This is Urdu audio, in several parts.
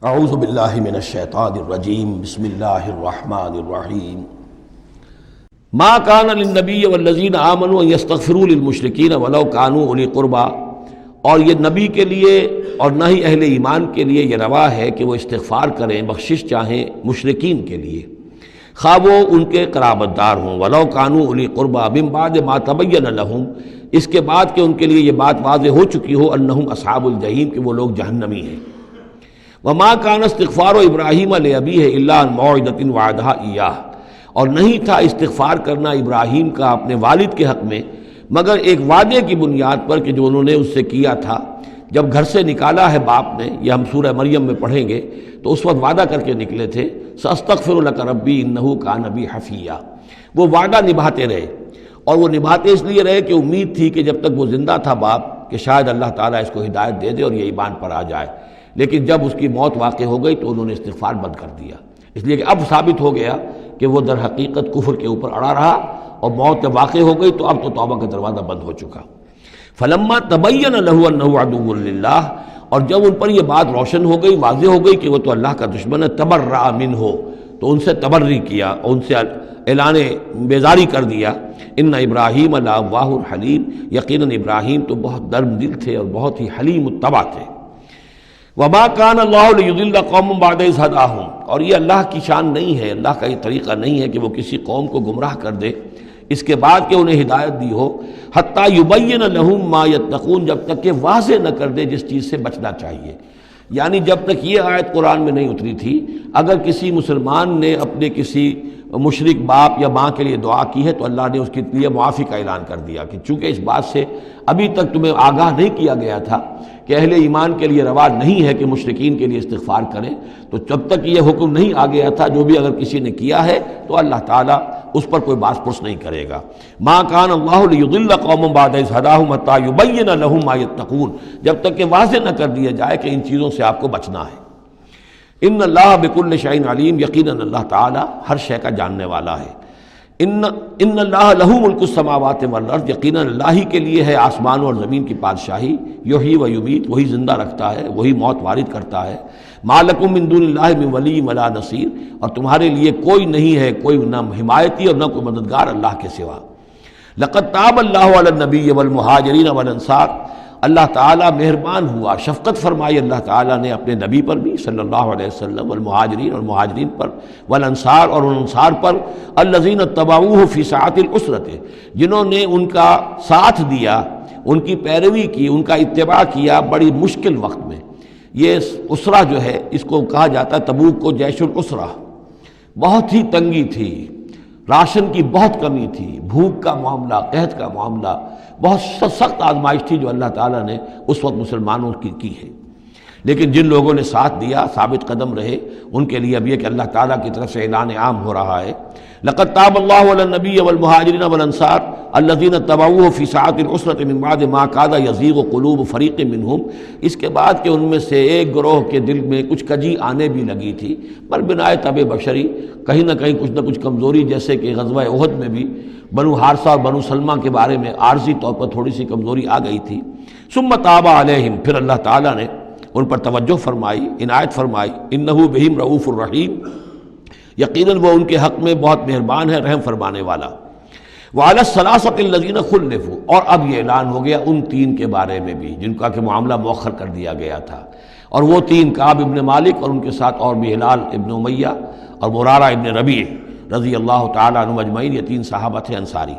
اعوذ باللہ من الشیطان الرجیم بسم اللہ الرحمن الرحیم ما کان للنبی والذین آمنوا ان یستغفروا للمشرکین ولو کانوا اولی قربی، اور یہ نبی کے لیے اور نہ ہی اہل ایمان کے لیے یہ روا ہے کہ وہ استغفار کریں، بخشش چاہیں مشرکین کے لیے، خواہ وہ ان کے قرابت دار ہوں، ولو کانوا اولی قربی من بعد ما تبین لہم، اس کے بعد کہ ان کے لیے یہ بات واضح ہو چکی ہو انہم اصحاب الجحیم، کہ وہ لوگ جہنمی ہیں۔ وما کان استغفار ابراہیم لابیہ الا عن موعدۃ وعدہا ایاہ، اور نہیں تھا استغفار کرنا ابراہیم کا اپنے والد کے حق میں مگر ایک وعدے کی بنیاد پر کہ جو انہوں نے اس سے کیا تھا جب گھر سے نکالا ہے باپ نے، یہ ہم سورہ مریم میں پڑھیں گے، تو اس وقت وعدہ کر کے نکلے تھے ساستغفر لک ربی انہ کان بی حفیہ، وہ وعدہ نبھاتے رہے، اور وہ نبھاتے اس لیے رہے کہ امید تھی کہ جب تک وہ زندہ تھا باپ کہ شاید اللہ تعالیٰ اس کو ہدایت دے دے اور یہ ایمان پر آ جائے، لیکن جب اس کی موت واقع ہو گئی تو انہوں نے استغفار بند کر دیا، اس لیے کہ اب ثابت ہو گیا کہ وہ در حقیقت کفر کے اوپر اڑا رہا، اور موت جب واقع ہو گئی تو اب تو توبہ کا دروازہ بند ہو چکا۔ فلما تبین لہ انہ عدو للہ، اور جب ان پر یہ بات روشن ہو گئی، واضح ہو گئی کہ وہ تو اللہ کا دشمن ہے، تبرأ منہ، تو ان سے تبری کیا، ان سے اعلان بیزاری کر دیا۔ ان ابراہیم لأواہ حلیم، یقیناً ابراہیم تو بہت نرم دل تھے اور بہت ہی حلیم الطبع تھے۔ وما کان اللہ لیضل قوما بعد اذ ھداھم، اور یہ اللہ کی شان نہیں ہے، اللہ کا یہ طریقہ نہیں ہے کہ وہ کسی قوم کو گمراہ کر دے اس کے بعد کہ انہیں ہدایت دی ہو، حتی یبین لہم ما یتقون، جب تک کہ واضح نہ کر دے جس چیز سے بچنا چاہیے۔ یعنی جب تک یہ آیت قرآن میں نہیں اتری تھی، اگر کسی مسلمان نے اپنے کسی مشرک باپ یا ماں کے لیے دعا کی ہے تو اللہ نے اس کے لیے معافی کا اعلان کر دیا کہ چونکہ اس بات سے ابھی تک تمہیں آگاہ نہیں کیا گیا تھا کہ اہل ایمان کے لیے روا نہیں ہے کہ مشرکین کے لیے استغفار کریں، تو جب تک یہ حکم نہیں آ گیا تھا جو بھی اگر کسی نے کیا ہے تو اللہ تعالیٰ اس پر کوئی باس پرس نہیں کرے گا۔ ما کان اللہ لیضل قوما بعد اذ ھداھم حتی یبین لہم ما یتقون، جب تک کہ واضح نہ کر دیا جائے کہ ان چیزوں سے آپ کو بچنا ہے۔ ان اللہ بکل شیء علیم، یقیناً اللہ تعالیٰ ہر شے کا جاننے والا ہے۔ ان اللہ لہ ملک السماوات والارض، یقیناً اللہ ہی کے لیے ہے آسمانوں اور زمین کی بادشاہی، یحیی و یمیت، وہی زندہ رکھتا ہے، وہی موت وارد کرتا ہے۔ ما لکم من دون اللہ من ولی ولا نصیر، اور تمہارے لیے کوئی نہیں ہے، کوئی نہ حمایتی اور نہ کوئی مددگار اللہ کے سوا۔ لقد تاب اللہ علی النبی والمہاجرین والانصار، اللہ تعالیٰ مہربان ہوا، شفقت فرمائی اللہ تعالیٰ نے اپنے نبی پر بھی صلی اللہ علیہ وسلم، والمہاجرین اور مہاجرین پر، والانصار اور ان انصار پر، الذین اتبعوہ فی ساعۃ العسرۃ، جنہوں نے ان کا ساتھ دیا، ان کی پیروی کی، ان کا اتباع کیا بڑی مشکل وقت میں۔ یہ اسرہ جو ہے اس کو کہا جاتا ہے تبوک کو جیش الاسرہ، بہت ہی تنگی تھی، راشن کی بہت کمی تھی، بھوک کا معاملہ، قحط کا معاملہ، بہت سخت آزمائش تھی جو اللہ تعالیٰ نے اس وقت مسلمانوں کی ہے، لیکن جن لوگوں نے ساتھ دیا، ثابت قدم رہے، ان کے لیے اب یہ کہ اللہ تعالیٰ کی طرف سے اعلان عام ہو رہا ہے۔ لقد تاب اللہ علی النبی والمہاجرین والانصار الذین اتبعوہ فی ساعۃ العسرۃ من بعد ما کاد یزیغ قلوب فریق منہم، اس کے بعد کہ ان میں سے ایک گروہ کے دل میں کچھ کجی آنے بھی لگی تھی، پر بنائے طبع بشری، کہیں نہ کہیں کچھ نہ کچھ کمزوری، جیسے کہ غزوہ احد میں بھی بنو حارثہ اور بنو سلمہ کے بارے میں عارضی طور پر تھوڑی سی کمزوری آ گئی تھی۔ ثم تاب علیہم، پھر اللہ تعالیٰ نے ان پر توجہ فرمائی، عنایت فرمائی، انہ بہم رؤوف الرحیم، یقیناً وہ ان کے حق میں بہت مہربان ہے، رحم فرمانے والا۔ وعلی الثلاثۃ الذین خلفوا، اور اب یہ اعلان ہو گیا ان تین کے بارے میں بھی جن کا کہ معاملہ مؤخر کر دیا گیا تھا، اور وہ تین کعب ابن مالک اور ان کے ساتھ اور بھی ہلال ابن امیہ اور مرارہ ابن ربیع رضی اللہ تعالیٰ عنہم اجمعین، یہ تین صحابہ تھے انصاری۔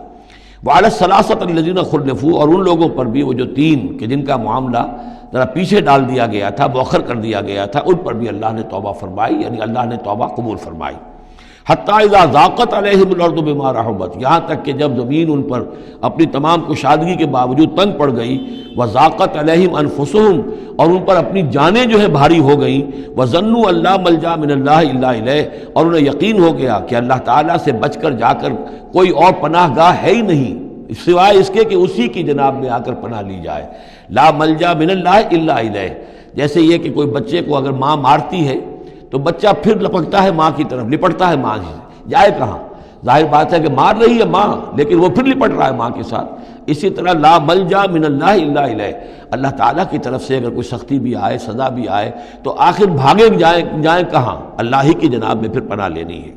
وعلی الثلاثۃ الذین خلفوا، اور ان لوگوں پر بھی وہ جو تین کہ جن کا معاملہ ذرا پیچھے ڈال دیا گیا تھا، مؤخر کر دیا گیا تھا، ان پر بھی اللہ نے توبہ فرمائی، یعنی اللہ نے توبہ قبول فرمائی۔ حتیٰ اذا ضاقت علیہم الارض بما رحبت، یہاں تک کہ جب زمین ان پر اپنی تمام کشادگی کے باوجود تنگ پڑ گئی، وضاقت علیہم انفسہم، اور ان پر اپنی جانیں جو ہے بھاری ہو گئیں، وظنوا ان لا ملجا من اللہ الا الیہ، اور انہیں یقین ہو گیا کہ اللہ تعالیٰ سے بچ کر جا کر کوئی اور پناہ گاہ ہے ہی نہیں سوائے اس کے کہ اسی کی جناب میں آ کر پناہ لی جائے۔ لا ملجا من اللہ الا الیہ، جیسے یہ کہ کوئی بچے کو اگر ماں مارتی ہے تو بچہ پھر لپکتا ہے ماں کی طرف، لپٹتا ہے ماں سے، جائے کہاں؟ ظاہر بات ہے کہ مار رہی ہے ماں، لیکن وہ پھر لپٹ رہا ہے ماں کے ساتھ۔ اسی طرح لا ملجا من اللہ الا الیہ، اللہ تعالیٰ کی طرف سے اگر کوئی سختی بھی آئے، سزا بھی آئے، تو آخر بھاگے جائیں کہاں؟ اللہ ہی کی جناب میں پھر پناہ لینی ہے۔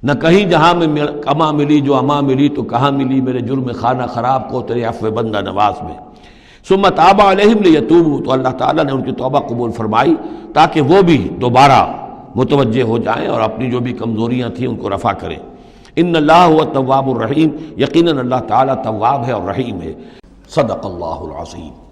نہ کہیں جہاں میں کما ملی جو اما ملی، تو کہاں ملی میرے جرم خانہ خراب کو تیرے عفو بندہ نواز میں۔ ثم تاب علیہم لیتوبوا، تو اللہ تعالیٰ نے ان کی توبہ قبول فرمائی تاکہ وہ بھی دوبارہ متوجہ ہو جائیں اور اپنی جو بھی کمزوریاں تھیں ان کو رفع کریں۔ ان اللہ هو التواب الرحیم، یقیناً اللہ تعالیٰ تواب ہے اور رحیم ہے۔ صدق اللہ العظیم۔